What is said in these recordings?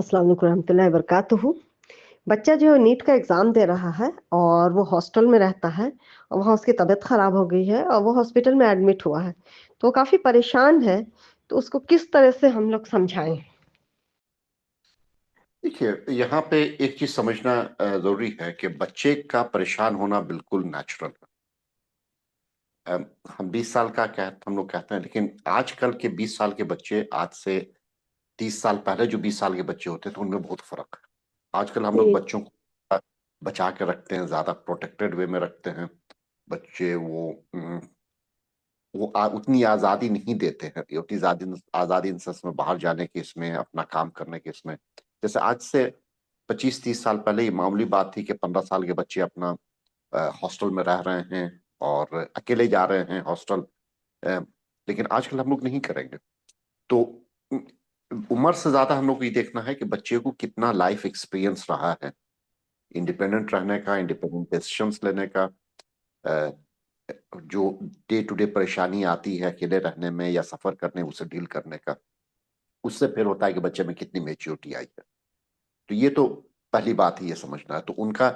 अस्सलाम वालेकुम रहमतुल्लाहि वबरकातुहू। बच्चा जो है नीट का एग्ज़ाम दे रहा है और वो हॉस्टल में रहता है और वहाँ उसकी तबीयत ख़राब हो गई है और वो हॉस्पिटल में एडमिट हुआ है। तो वो काफ़ी परेशान है, तो उसको किस तरह से हम लोग समझाएँ? देखिए, यहाँ पे एक चीज समझना जरूरी है कि बच्चे का परेशान होना बिल्कुल नेचुरल है। हम 20 साल का हम लोग कहते हैं, लेकिन आजकल के 20 साल के बच्चे आज से 30 साल पहले जो 20 साल के बच्चे होते थे उनमें बहुत फर्क है। आजकल हम लोग जी, बच्चों को बचा के रखते हैं, ज्यादा प्रोटेक्टेड वे में रखते हैं। बच्चे वो उतनी आजादी नहीं देते हैं, ये उतनी आजादी इन सेंस में बाहर जाने की, इसमें अपना काम करने की, इसमें जैसे आज से 25-30 साल पहले ये मामूली बात थी कि 15 साल के बच्चे अपना हॉस्टल में रह रहे हैं और अकेले जा रहे हैं हॉस्टल। अ, लेकिन आजकल हम लोग नहीं करेंगे। तो उम्र से ज्यादा हम लोग को ये देखना है कि बच्चे को कितना लाइफ एक्सपीरियंस रहा है, इंडिपेंडेंट रहने का, इंडिपेंडेंट डिसीजंस लेने का। अ, जो डे टू डे परेशानी आती है अकेले रहने में या सफर करने, उसे डील करने का, उससे फिर होता है कि बच्चे में कितनी मेच्योरिटी आई है। तो ये तो पहली बात ही ये समझना है। तो उनका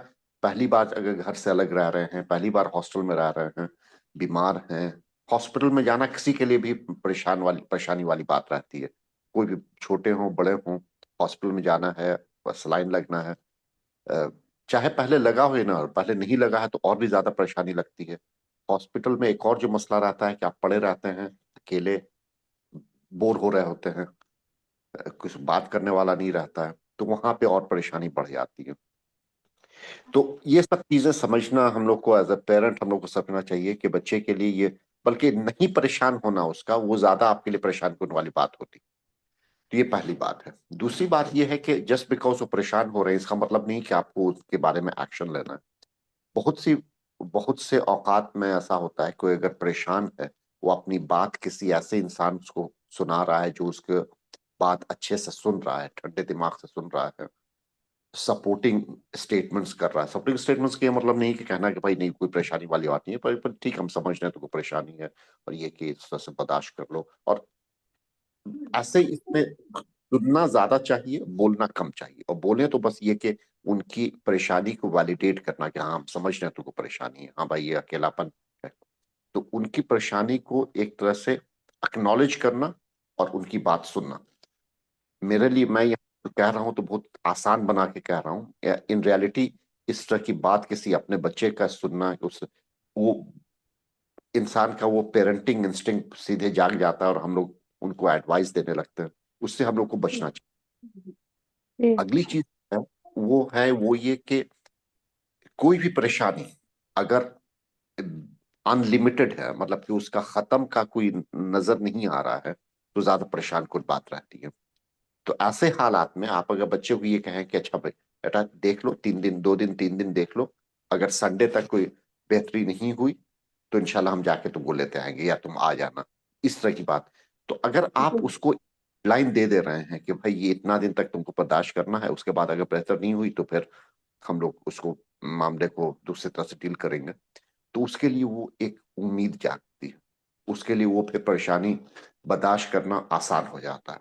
पहली बार अगर घर से अलग रह रहे हैं, पहली बार हॉस्टल में रह रहे हैं, बीमार हैं, हॉस्पिटल में जाना किसी के लिए भी परेशानी वाली बात रहती है। कोई भी, छोटे हों बड़े हों, हॉस्पिटल में जाना है, सलाइन लगना है। अ, चाहे पहले लगा हो या ना हो, पहले नहीं लगा है तो और भी ज्यादा परेशानी लगती है। हॉस्पिटल में एक और जो मसला रहता है कि आप पड़े रहते हैं अकेले, बोर हो रहे होते हैं, कुछ बात करने वाला नहीं रहता है, तो वहां पे और परेशानी बढ़ जाती है। तो ये सब चीजें समझना हम लोग को, एज अ पेरेंट हम लोग को समझना चाहिए कि बच्चे के लिए ये, बल्कि नहीं परेशान होना उसका, वो ज्यादा आपके लिए परेशान करने वाली बात होती। तो ये पहली बात है। दूसरी बात ये है कि जस्ट बिकॉज वो परेशान हो रहे हैं इसका मतलब नहीं कि आपको उसके बारे में एक्शन लेना है। बहुत सी बहुत से औकात में ऐसा होता है, कोई अगर परेशान है, वो अपनी बात किसी ऐसे इंसान को सुना रहा है जो उसके बात अच्छे से सुन रहा है, ठंडे दिमाग से सुन रहा है, सपोर्टिंग स्टेटमेंट्स कर रहा है। सपोर्टिंग स्टेटमेंट्स के मतलब नहीं कि कहना कि भाई नहीं कोई परेशानी वाली बात नहीं है, पर ठीक हम समझ रहे हैं तो कोई परेशानी है और ये कि इस तरह से बर्दाश्त कर लो। और ऐसे इसमें सुनना ज्यादा चाहिए, बोलना कम चाहिए। और बोले तो बस ये कि उनकी परेशानी को वैलिडेट करना कि हाँ हम समझ रहे हैं तुमको परेशानी है, हाँ भाई ये अकेलापन है। तो उनकी परेशानी को एक तरह से एक्नॉलेज करना और उनकी बात सुनना, मेरे लिए, मैं यहाँ कह रहा हूँ तो बहुत आसान बना के कह रहा हूँ, इन रियलिटी इस तरह की बात किसी अपने बच्चे का सुनना, उस वो इंसान का वो पेरेंटिंग इंस्टिंक्ट सीधे जाग जाता है और हम लोग उनको एडवाइस देने लगते हैं। उससे हम लोग को बचना चाहिए। जी, अगली चीज है, वो ये कि कोई भी परेशानी अगर अनलिमिटेड है, मतलब कि उसका खत्म का कोई नजर नहीं आ रहा है, तो ज्यादा परेशान कुछ बात रहती है। तो ऐसे हालात में आप अगर बच्चे को ये कहें कि अच्छा भाई बेटा देख लो, 3 दिन, 2 दिन, 3 दिन देख लो, अगर संडे तक कोई बेहतरी नहीं हुई तो इंशाल्लाह हम जाके तुमको लेते आएंगे या तुम आ जाना, इस तरह की बात। तो अगर आप जी, उसको लाइन दे दे रहे हैं कि भाई ये इतना दिन तक तुमको बर्दाश्त करना है, उसके बाद अगर बेहतर नहीं हुई तो फिर हम लोग उसको, मामले को दूसरी तरह से डील करेंगे, तो उसके लिए वो एक उम्मीद जागती है। उसके लिए वो फिर परेशानी बर्दाश्त करना आसान हो जाता है।